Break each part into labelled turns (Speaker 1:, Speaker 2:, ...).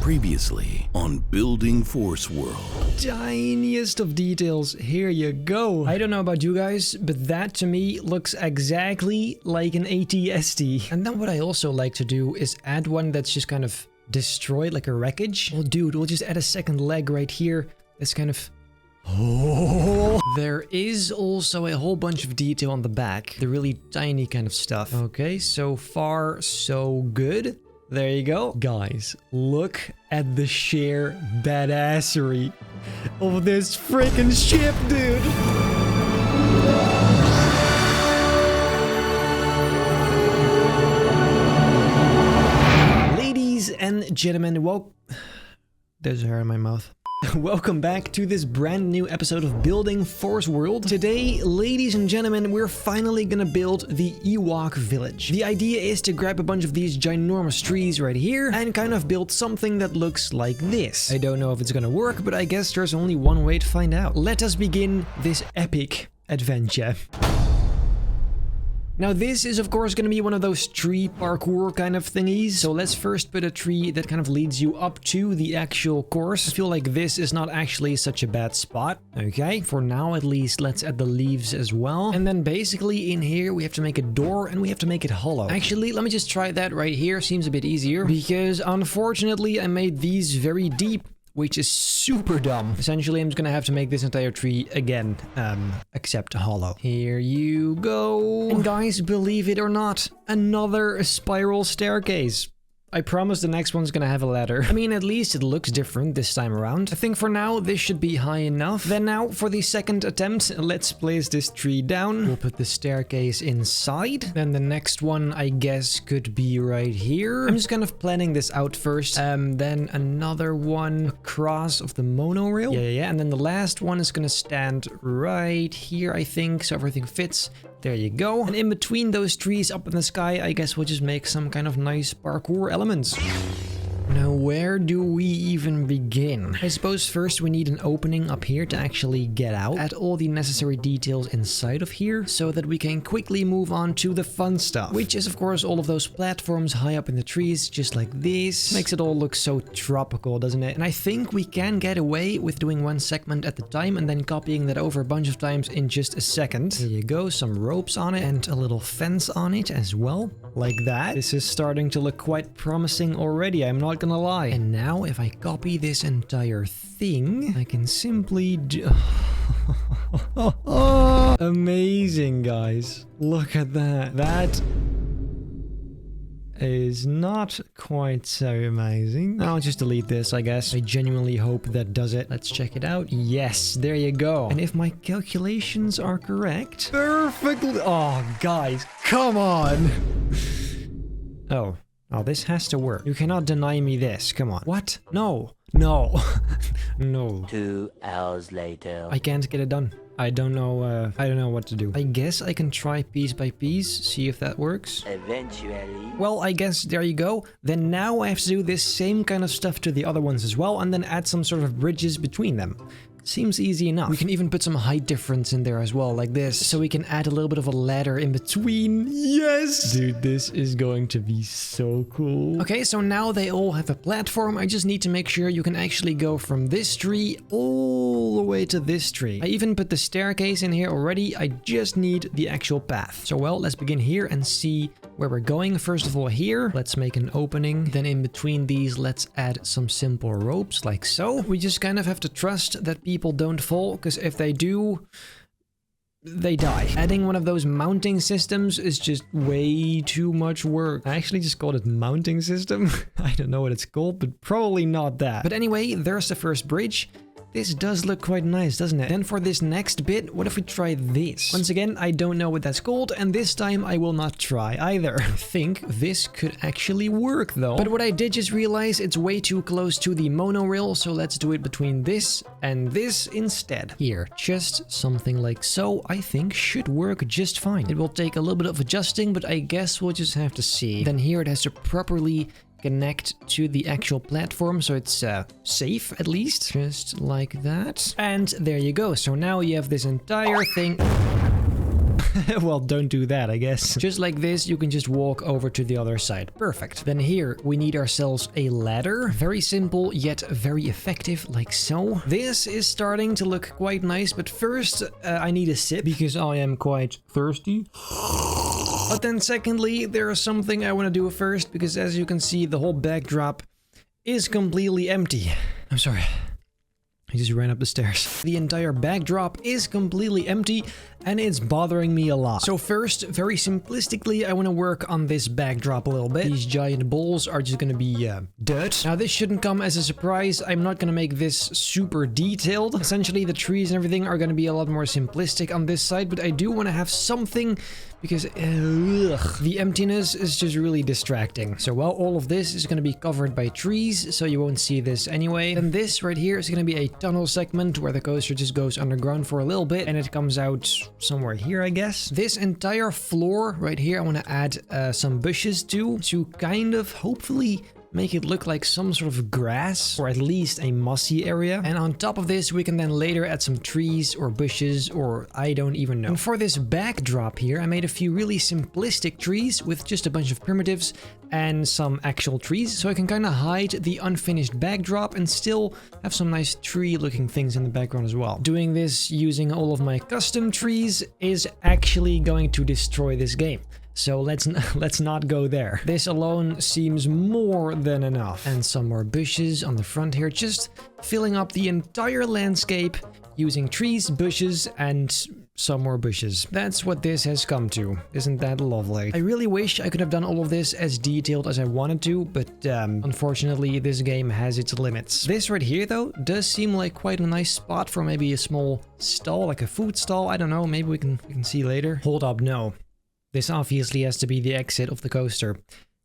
Speaker 1: Previously on Building Forceworld.
Speaker 2: Tiniest of details, here you go. I don't know about you guys, but that to me looks exactly like an AT-ST. And then what I also like to do is add one that's just kind of destroyed, like a wreckage. Well, dude, we'll just add a second leg right here. That's kind of... Oh, there is also a whole bunch of detail on the back. The really tiny kind of stuff. Okay, so far, so good. There you go. Guys, look at the sheer badassery of this freaking ship, dude. Ladies and gentlemen, there's hair in my mouth. Welcome back to this brand new episode of Building Forceworld. Today, ladies and gentlemen, we're finally gonna build the Ewok village. The idea is to grab a bunch of these ginormous trees right here and kind of build something that looks like this. I don't know if it's gonna work, but I guess there's only one way to find out. Let us begin this epic adventure. Now this is of course going to be one of those tree parkour kind of thingies. So let's first put a tree that kind of leads you up to the actual course. I feel like this is not actually such a bad spot. Okay, for now at least, let's add the leaves as well. And then basically in here we have to make a door and we have to make it hollow. Actually, let me just try that right here. Seems a bit easier because unfortunately I made these very deep, which is super dumb. Essentially, I'm just gonna have to make this entire tree again, except hollow. Here you go. And guys, believe it or not, another spiral staircase. I promise the next one's gonna have a ladder. I mean, at least it looks different this time around. I think for now, this should be high enough. Then now, for the second attempt, let's place this tree down. We'll put the staircase inside. Then the next one, I guess, could be right here. I'm just kind of planning this out first. Then another one across of the monorail. Yeah. And then the last one is gonna stand right here, I think, so everything fits. There you go. And in between those trees up in the sky, I guess we'll just make some kind of nice parkour elements. Now, where do we even begin? I suppose first we need an opening up here to actually get out. Add all the necessary details inside of here so that we can quickly move on to the fun stuff. Which is, of course, all of those platforms high up in the trees, just like this. Makes it all look so tropical, doesn't it? And I think we can get away with doing one segment at a time and then copying that over a bunch of times in just a second. There you go, some ropes on it and a little fence on it as well. Like that. This is starting to look quite promising already, I'm not gonna lie. And now if I copy this entire thing, I can simply do... Amazing, guys. Look at that. That is not quite so amazing. I'll just delete this, I guess. I genuinely hope that does it. Let's check it out. Yes, there you go. And if my calculations are correct... Perfectly... Oh, guys, come on! Oh, this has to work. You cannot deny me this. Come on. What? No. No.
Speaker 3: 2 hours later.
Speaker 2: I can't get it done. I don't know what to do. I guess I can try piece by piece, see if that works.
Speaker 3: Eventually.
Speaker 2: Well, I guess there you go. Then now I have to do this same kind of stuff to the other ones as well, and then add some sort of bridges between them. Seems easy enough. We can even put some height difference in there as well, like this. So we can add a little bit of a ladder in between. Yes! Dude, this is going to be so cool. Okay, so now they all have a platform. I just need to make sure you can actually go from this tree all the way to this tree. I even put the staircase in here already. I just need the actual path. So, well, let's begin here and see where we're going. First of all, here, let's make an opening. Then in between these, let's add some simple ropes like so. We just kind of have to trust that people don't fall, because if they do, they die. Adding one of those mounting systems is just way too much work. I actually just called it mounting system. I don't know what it's called, but probably not that. But anyway, there's the first bridge. This does look quite nice, doesn't it? Then for this next bit, what if we try this? Once again, I don't know what that's called, and this time I will not try either. I think this could actually work though. But what I did just realize, it's way too close to the monorail, so let's do it between this and this instead. Here, just something like so, I think should work just fine. It will take a little bit of adjusting, but I guess we'll just have to see. Then here it has to properly connect to the actual platform, so it's safe at least, just like that. And there you go. So now you have this entire thing. Well, don't do that, I guess. Just like this, you can just walk over to the other side. Perfect. Then here, we need ourselves a ladder. Very simple, yet very effective, like so. This is starting to look quite nice, but first, I need a sip because I am quite thirsty. But then secondly, there is something I want to do first, because as you can see, the whole backdrop is completely empty. I'm sorry. I just ran up the stairs. The entire backdrop is completely empty and it's bothering me a lot. So first, very simplistically, I want to work on this backdrop a little bit. These giant balls are just going to be dirt. Now this shouldn't come as a surprise. I'm not going to make this super detailed. Essentially, the trees and everything are going to be a lot more simplistic on this side, but I do want to have something because the emptiness is just really distracting. So while all of this is going to be covered by trees, so you won't see this anyway, then this right here is going to be a tunnel segment where the coaster just goes underground for a little bit and it comes out somewhere here, I guess. This entire floor right here, I want to add some bushes to kind of hopefully make it look like some sort of grass or at least a mossy area. And on top of this, we can then later add some trees or bushes or I don't even know. And for this backdrop here, I made a few really simplistic trees with just a bunch of primitives and some actual trees. So I can kind of hide the unfinished backdrop and still have some nice tree looking things in the background as well. Doing this using all of my custom trees is actually going to destroy this game. So let's not go there. This alone seems more than enough. And some more bushes on the front here, just filling up the entire landscape using trees, bushes, and some more bushes. That's what this has come to. Isn't that lovely? I really wish I could have done all of this as detailed as I wanted to, but unfortunately this game has its limits. This right here though does seem like quite a nice spot for maybe a small stall, like a food stall. I don't know, maybe we can see later. Hold up, no. This obviously has to be the exit of the coaster.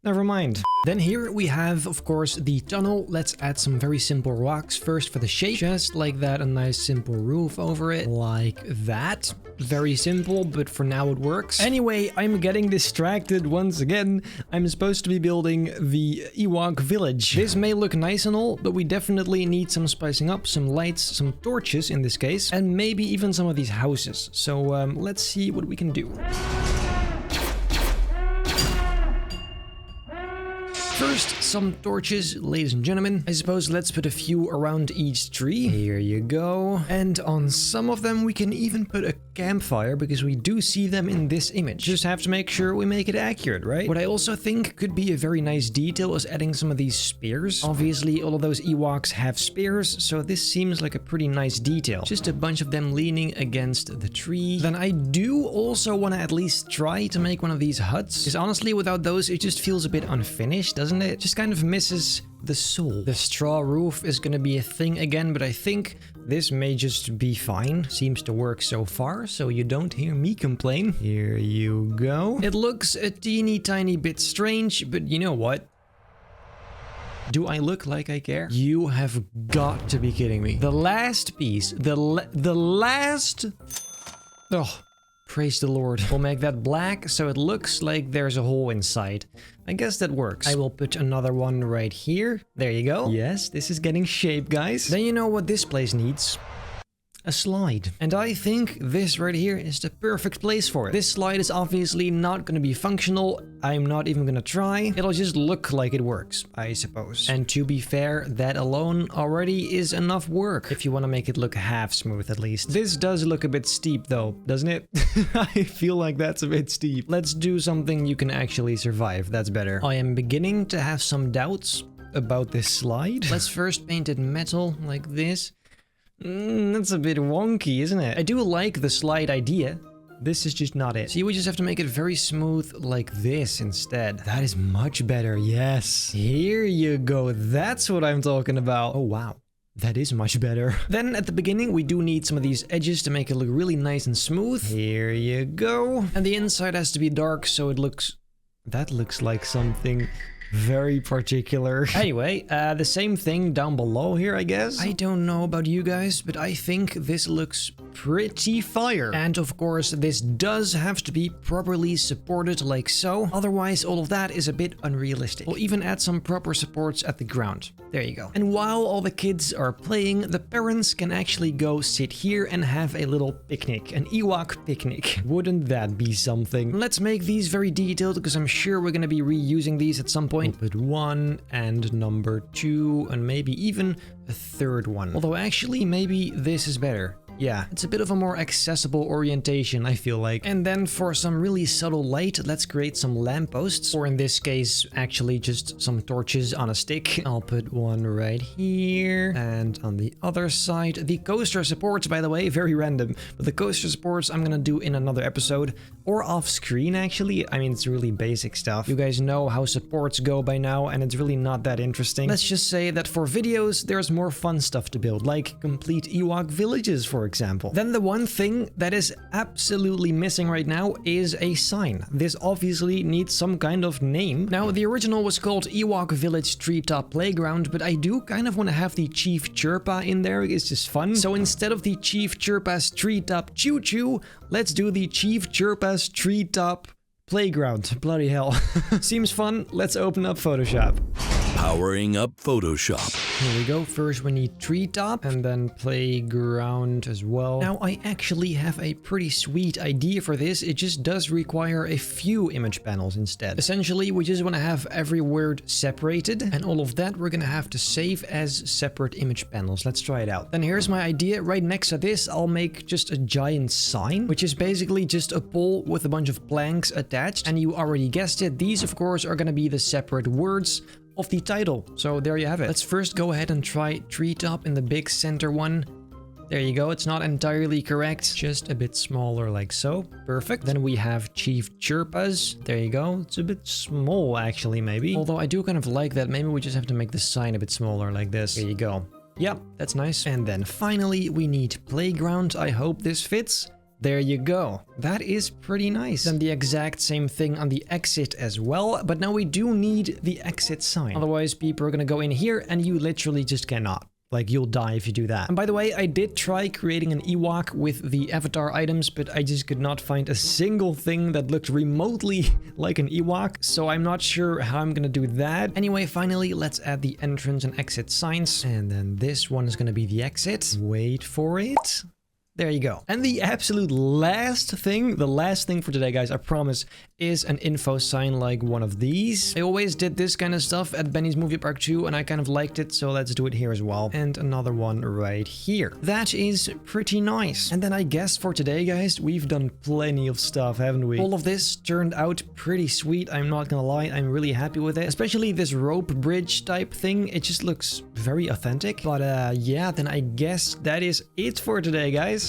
Speaker 2: Never mind. Then here we have, of course, the tunnel. Let's add some very simple rocks first for the shape. Just like that, a nice simple roof over it. Like that. Very simple, but for now it works. Anyway, I'm getting distracted once again. I'm supposed to be building the Ewok village. This may look nice and all, but we definitely need some spicing up, some lights, some torches in this case, and maybe even some of these houses. So let's see what we can do. First, some torches, ladies and gentlemen. I suppose let's put a few around each tree. Here you go. And on some of them, we can even put a campfire because we do see them in this image. Just have to make sure we make it accurate, right? What I also think could be a very nice detail is adding some of these spears. Obviously, all of those Ewoks have spears, so this seems like a pretty nice detail. Just a bunch of them leaning against the tree. Then I do also want to at least try to make one of these huts. Because honestly, without those, it just feels a bit unfinished, doesn't it? Just kind of misses the soul. The straw roof is gonna be a thing again, but I think this may just be fine. Seems to work so far, so you don't hear me complain. Here you go. It looks a teeny tiny bit strange, but you know what? Do I look like I care? You have got to be kidding me. The last piece, the last... Oh, praise the Lord. We'll make that black so it looks like there's a hole inside. I guess that works. I will put another one right here. There you go. Yes, this is getting shape, guys. Then you know what this place needs. A slide. And I think this right here is the perfect place for it. This slide is obviously not going to be functional. I'm not even going to try. It'll just look like it works, I suppose. And to be fair, that alone already is enough work. If you want to make it look half smooth at least. This does look a bit steep though, doesn't it? I feel like that's a bit steep. Let's do something you can actually survive. That's better. I am beginning to have some doubts about this slide. Let's first paint it metal like this. That's a bit wonky, isn't it? I do like the slide idea. This is just not it. See, we just have to make it very smooth like this instead. That is much better, yes. Here you go, that's what I'm talking about. Oh, wow. That is much better. Then at the beginning, we do need some of these edges to make it look really nice and smooth. Here you go. And the inside has to be dark, so it looks... That looks like something... very particular. Anyway, the same thing down below here, I guess. I don't know about you guys, but I think this looks pretty fire. And of course, this does have to be properly supported like so. Otherwise, all of that is a bit unrealistic. We'll even add some proper supports at the ground. There you go. And while all the kids are playing, the parents can actually go sit here and have a little picnic. An Ewok picnic. Wouldn't that be something? Let's make these very detailed because I'm sure we're going to be reusing these at some point. We'll put 1 and number 2 and maybe even a third one. Although actually maybe this is better. Yeah, it's a bit of a more accessible orientation, I feel like. And then for some really subtle light, let's create some lampposts. Or in this case, actually just some torches on a stick. I'll put one right here. And on the other side, the coaster supports, by the way, very random. But the coaster supports I'm gonna do in another episode. Or off screen, actually. I mean, it's really basic stuff. You guys know how supports go by now, and it's really not that interesting. Let's just say that for videos, there's more fun stuff to build, like complete Ewok villages, for example. Then the one thing that is absolutely missing right now is a sign. This obviously needs some kind of name. Now, the original was called Ewok Village Treetop Playground, but I do kind of want to have the Chief Chirpa in there. It's just fun. So instead of the Chief Chirpa's Treetop Choo Choo, let's do the Chief Chirpa's Treetop Playground. Bloody hell. Seems fun. Let's open up Photoshop.
Speaker 1: Powering up Photoshop.
Speaker 2: Here we go. First we need treetop and then playground as well. Now I actually have a pretty sweet idea for this. It just does require a few image panels instead. Essentially, we just want to have every word separated, and all of that we're gonna have to save as separate image panels. Let's try it out. Then here's my idea. Right next to this, I'll make just a giant sign, which is basically just a pole with a bunch of planks attached. And you already guessed it. These, of course, are gonna be the separate words of the title. So there you have it. Let's first go ahead and try treetop in the big center one. There you go. It's not entirely correct. Just a bit smaller like so. Perfect. Then we have Chief Chirpas. There you go. It's a bit small actually, maybe. Although I do kind of like that. Maybe we just have to make the sign a bit smaller like this. There you go. Yep, that's nice. And then finally we need playground. I hope this fits. There you go. That is pretty nice. Then the exact same thing on the exit as well, but now we do need the exit sign. Otherwise, people are gonna go in here and you literally just cannot. Like, you'll die if you do that. And by the way, I did try creating an Ewok with the avatar items, but I just could not find a single thing that looked remotely like an Ewok, so I'm not sure how I'm gonna do that. Anyway, finally, let's add the entrance and exit signs. And then this one is gonna be the exit. Wait for it. There you go. And the absolute last thing, the last thing for today, guys, I promise, is an info sign like one of these. I always did this kind of stuff at Benny's Movie Park 2, and I kind of liked it, so let's do it here as well. And another one right here. That is pretty nice. And then I guess for today, guys, we've done plenty of stuff, haven't we? All of this turned out pretty sweet, I'm not gonna lie. I'm really happy with it. Especially this rope bridge type thing. It just looks very authentic. But yeah, then I guess that is it for today, guys.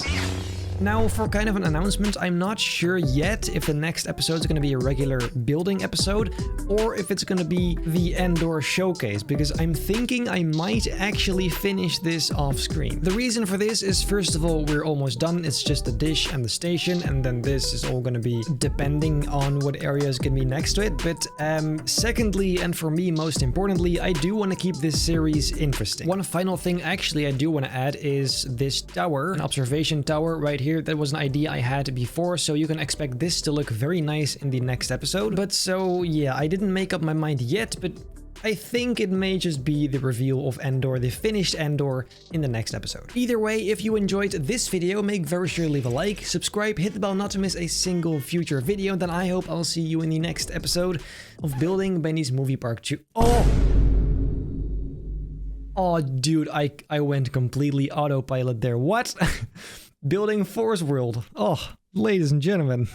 Speaker 2: Now, for kind of an announcement, I'm not sure yet if the next episode is going to be a regular building episode or if it's going to be the Endor showcase, because I'm thinking I might actually finish this off screen. The reason for this is, first of all, we're almost done. It's just the dish and the station, and then this is all going to be depending on what area is going to be next to it. But secondly, and for me most importantly, I do want to keep this series interesting. One final thing actually I do want to add is this tower, an observation tower right here. That was an idea I had before, so you can expect this to look very nice in the next episode. But so yeah, I didn't make up my mind yet, but I think it may just be the reveal of Endor, the finished Endor, in the next episode. Either way, if you enjoyed this video, make very sure to leave a like, subscribe, hit the bell not to miss a single future video, then I hope I'll see you in the next episode of Building Benny's Movie Park 2. Oh, dude, I went completely autopilot there. What? Building Forceworld. Oh, ladies and gentlemen.